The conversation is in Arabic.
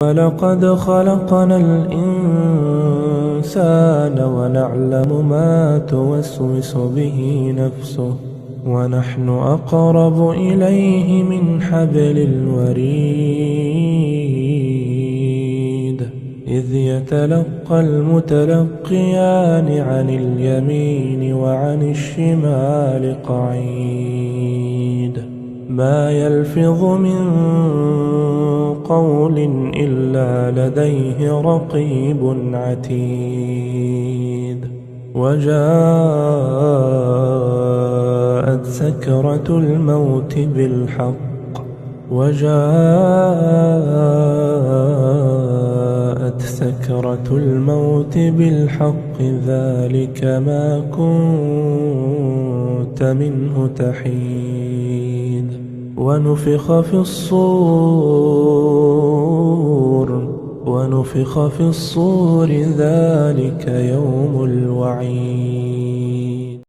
ولقد خلقنا الإنسان ونعلم ما توسوس به نفسه ونحن أقرب إليه من حبل الوريد إذ يتلقى المتلقيان عن اليمين وعن الشمال قعيد ما يلفظ من قول إلا لديه رقيب عتيد وجاءت سكرة الموت بالحق ذلك ما كنت منه تحيد ونفخ في الصور ذلك يوم الوعيد